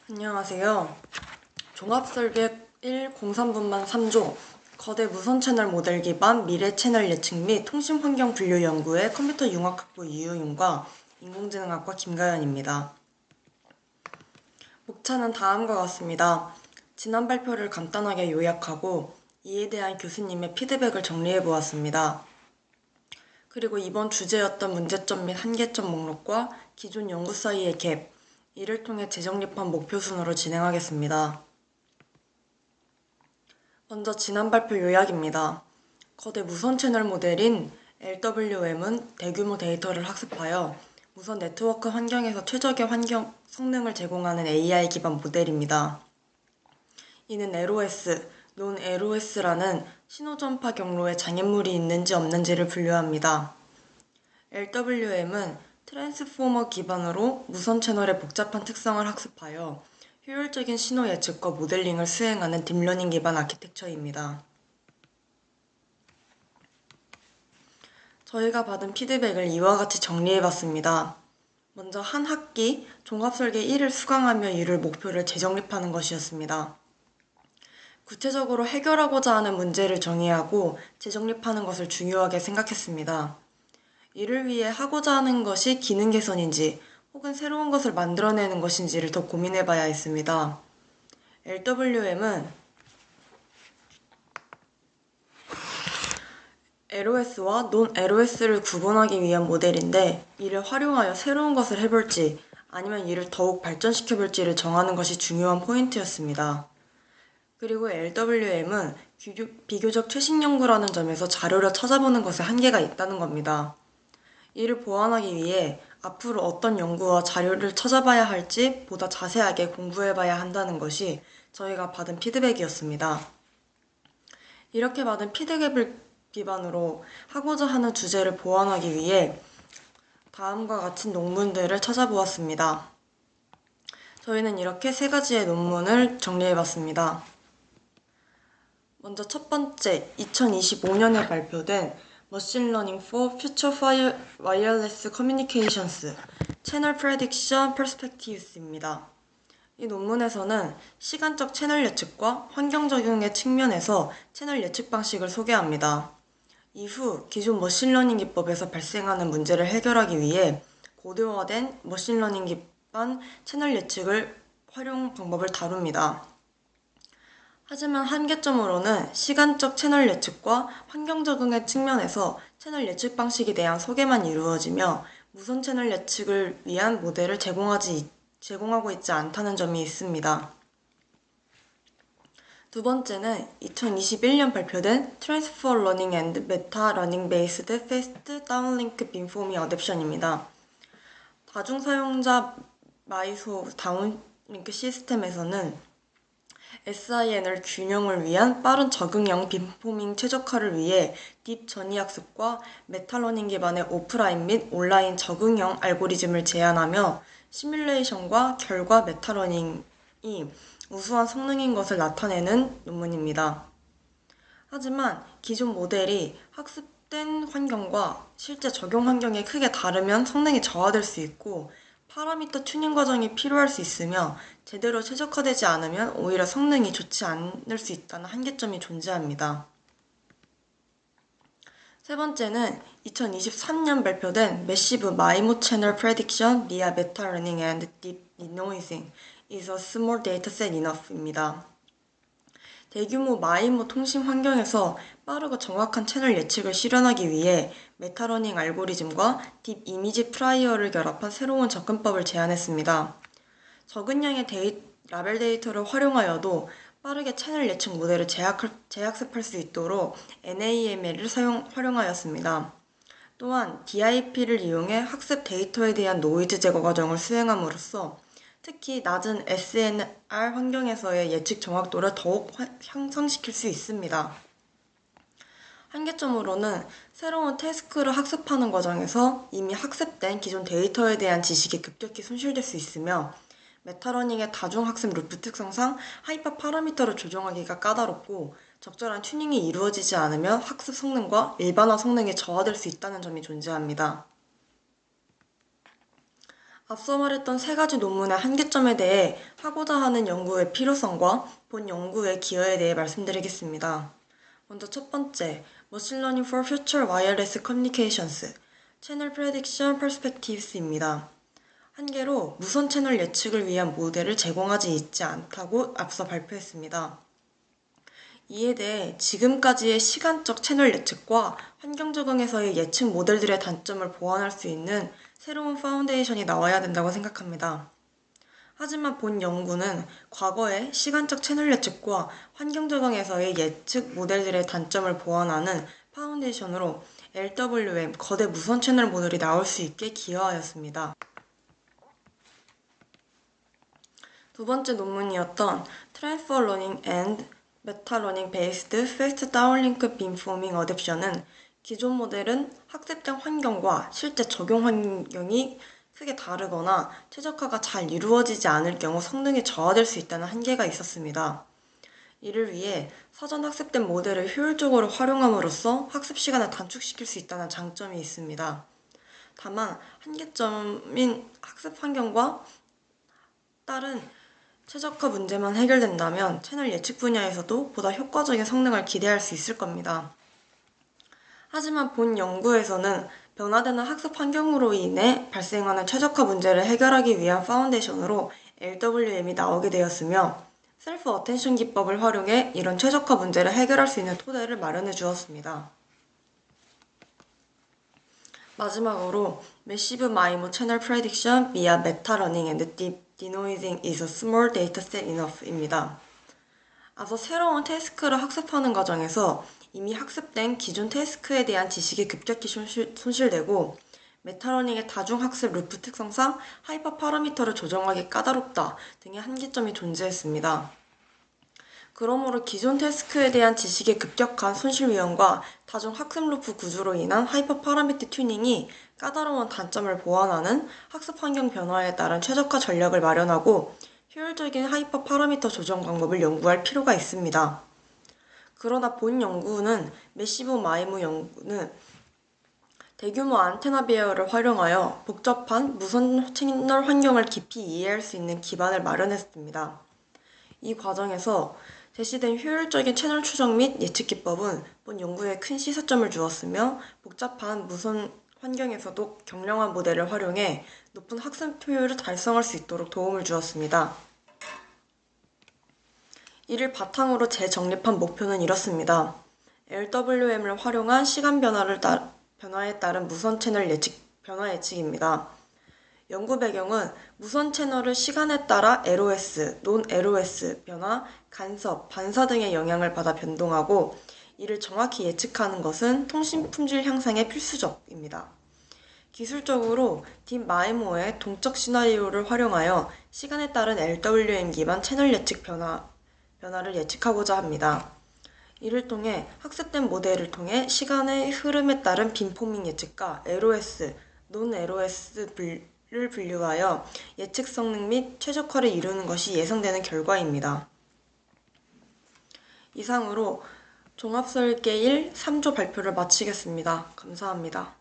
안녕하세요. 종합설계 1 공산분만 3조 거대 무선 채널 모델 기반 미래 채널 예측 및 통신 환경 분류 연구의 컴퓨터 융합학부 이유윤과 인공지능학과 김가연입니다. 목차는 다음과 같습니다. 지난 발표를 간단하게 요약하고 이에 대한 교수님의 피드백을 정리해 보았습니다. 그리고 이번 주제였던 문제점 및 한계점 목록과 기존 연구 사이의 갭, 이를 통해 재정립한 목표 순으로 진행하겠습니다. 먼저 지난 발표 요약입니다. 거대 무선 채널 모델인 LWM은 대규모 데이터를 학습하여 무선 네트워크 환경에서 최적의 환경 성능을 제공하는 AI 기반 모델입니다. 이는 LOS, Non-LOS라는 신호전파 경로에 장애물이 있는지 없는지를 분류합니다. LWM은 트랜스포머 기반으로 무선 채널의 복잡한 특성을 학습하여 효율적인 신호 예측과 모델링을 수행하는 딥러닝 기반 아키텍처입니다. 저희가 받은 피드백을 이와 같이 정리해봤습니다. 먼저 한 학기 종합설계 1을 수강하며 이룰 목표를 재정립하는 것이었습니다. 구체적으로 해결하고자 하는 문제를 정의하고 재정립하는 것을 중요하게 생각했습니다. 이를 위해 하고자 하는 것이 기능 개선인지 혹은 새로운 것을 만들어내는 것인지를 더 고민해봐야 했습니다. LWM은 LOS와 Non-LOS를 구분하기 위한 모델인데 이를 활용하여 새로운 것을 해볼지 아니면 이를 더욱 발전시켜볼지를 정하는 것이 중요한 포인트였습니다. 그리고 LWM은 비교적 최신 연구라는 점에서 자료를 찾아보는 것에 한계가 있다는 겁니다. 이를 보완하기 위해 앞으로 어떤 연구와 자료를 찾아봐야 할지 보다 자세하게 공부해봐야 한다는 것이 저희가 받은 피드백이었습니다. 이렇게 받은 피드백을 기반으로 하고자 하는 주제를 보완하기 위해 다음과 같은 논문들을 찾아보았습니다. 저희는 이렇게 세 가지의 논문을 정리해봤습니다. 먼저 첫 번째, 2025년에 발표된 Machine Learning for Future Wireless Communications Channel Prediction Perspectives입니다. 이 논문에서는 시간적 채널 예측과 환경 적용의 측면에서 채널 예측 방식을 소개합니다. 이후 기존 머신러닝 기법에서 발생하는 문제를 해결하기 위해 고도화된 머신러닝 기반 채널 예측을 활용 방법을 다룹니다. 하지만 한계점으로는 시간적 채널 예측과 환경 적응의 측면에서 채널 예측 방식에 대한 소개만 이루어지며 무선 채널 예측을 위한 모델을 제공하고 있지 않다는 점이 있습니다. 두 번째는 2021년 발표된 Transfer Learning and Meta Learning Based Fast Downlink Beamforming Adaption입니다. 다중사용자 마이소 다운링크 시스템에서는 SIN을 균형을 위한 빠른 적응형 빔포밍 최적화를 위해 딥 전이학습과 메타러닝 기반의 오프라인 및 온라인 적응형 알고리즘을 제안하며 시뮬레이션과 결과 메타러닝이 우수한 성능인 것을 나타내는 논문입니다. 하지만 기존 모델이 학습된 환경과 실제 적용 환경이 크게 다르면 성능이 저하될 수 있고 파라미터 튜닝 과정이 필요할 수 있으며 제대로 최적화되지 않으면 오히려 성능이 좋지 않을 수 있다는 한계점이 존재합니다. 세 번째는 2023년 발표된 Massive MIMO Channel Prediction via Meta Learning and Deep Denoising is a Small Dataset Enough입니다. 대규모 마이모 통신 환경에서 빠르고 정확한 채널 예측을 실현하기 위해 메타러닝 알고리즘과 딥 이미지 프라이어를 결합한 새로운 접근법을 제안했습니다. 적은 양의 라벨 데이터를 활용하여도 빠르게 채널 예측 모델을 재학습할 수 있도록 NAML을 활용하였습니다. 또한 DIP를 이용해 학습 데이터에 대한 노이즈 제거 과정을 수행함으로써 특히 낮은 SNR 환경에서의 예측 정확도를 더욱 향상시킬 수 있습니다. 한계점으로는 새로운 태스크를 학습하는 과정에서 이미 학습된 기존 데이터에 대한 지식이 급격히 손실될 수 있으며 메타러닝의 다중학습 루프 특성상 하이퍼 파라미터를 조정하기가 까다롭고 적절한 튜닝이 이루어지지 않으면 학습 성능과 일반화 성능이 저하될 수 있다는 점이 존재합니다. 앞서 말했던 세 가지 논문의 한계점에 대해 하고자 하는 연구의 필요성과 본 연구의 기여에 대해 말씀드리겠습니다. 먼저 첫 번째, Machine Learning for Future Wireless Communications, 채널 Prediction Perspectives입니다. 한계로 무선 채널 예측을 위한 모델을 제공하지 있지 않다고 앞서 발표했습니다. 이에 대해 지금까지의 시간적 채널 예측과 환경 적응에서의 예측 모델들의 단점을 보완할 수 있는 새로운 파운데이션이 나와야 된다고 생각합니다. 하지만 본 연구는 과거의 시간적 채널 예측과 환경 적응에서의 예측 모델들의 단점을 보완하는 파운데이션으로 LWM 거대 무선 채널 모델이 나올 수 있게 기여하였습니다. 두 번째 논문이었던 Transfer Learning and Meta Learning Based Fast Downlink Beamforming Adaption은 기존 모델은 학습장 환경과 실제 적용 환경이 크게 다르거나 최적화가 잘 이루어지지 않을 경우 성능이 저하될 수 있다는 한계가 있었습니다. 이를 위해 사전 학습된 모델을 효율적으로 활용함으로써 학습 시간을 단축시킬 수 있다는 장점이 있습니다. 다만 한계점인 학습 환경과 다른 최적화 문제만 해결된다면 채널 예측 분야에서도 보다 효과적인 성능을 기대할 수 있을 겁니다. 하지만 본 연구에서는 변화되는 학습 환경으로 인해 발생하는 최적화 문제를 해결하기 위한 파운데이션으로 LWM이 나오게 되었으며 셀프 어텐션 기법을 활용해 이런 최적화 문제를 해결할 수 있는 토대를 마련해 주었습니다. 마지막으로 Massive MIMO Channel Prediction via Meta Learning and Deep Denoising is a small dataset enough입니다. 앞서 새로운 태스크를 학습하는 과정에서 이미 학습된 기존 태스크에 대한 지식이 급격히 손실되고 메타러닝의 다중학습 루프 특성상 하이퍼 파라미터를 조정하기 까다롭다 등의 한계점이 존재했습니다. 그러므로 기존 태스크에 대한 지식의 급격한 손실 위험과 다중 학습 루프 구조로 인한 하이퍼 파라미터 튜닝이 까다로운 단점을 보완하는 학습 환경 변화에 따른 최적화 전략을 마련하고 효율적인 하이퍼 파라미터 조정 방법을 연구할 필요가 있습니다. 그러나 본 연구는 매시브 마이무 연구는 대규모 안테나 배열을 활용하여 복잡한 무선 채널 환경을 깊이 이해할 수 있는 기반을 마련했습니다. 이 과정에서 제시된 효율적인 채널 추정 및 예측 기법은 본 연구에 큰 시사점을 주었으며 복잡한 무선 환경에서도 경량한 모델을 활용해 높은 학습 효율을 달성할 수 있도록 도움을 주었습니다. 이를 바탕으로 재정립한 목표는 이렇습니다. LWM을 활용한 시간 변화에 따른 무선 채널 변화 예측입니다. 연구 배경은 무선 채널을 시간에 따라 LOS, 논-LOS 변화, 간섭, 반사 등의 영향을 받아 변동하고 이를 정확히 예측하는 것은 통신 품질 향상에 필수적입니다. 기술적으로 딥마이모의 동적 시나리오를 활용하여 시간에 따른 LWM 기반 채널 예측 변화를 예측하고자 합니다. 이를 통해 학습된 모델을 통해 시간의 흐름에 따른 빔포밍 예측과 LOS, 논-LOS를 분류하여 예측 성능 및 최적화를 이루는 것이 예상되는 결과입니다. 이상으로 종합설계 1 3조 발표를 마치겠습니다. 감사합니다.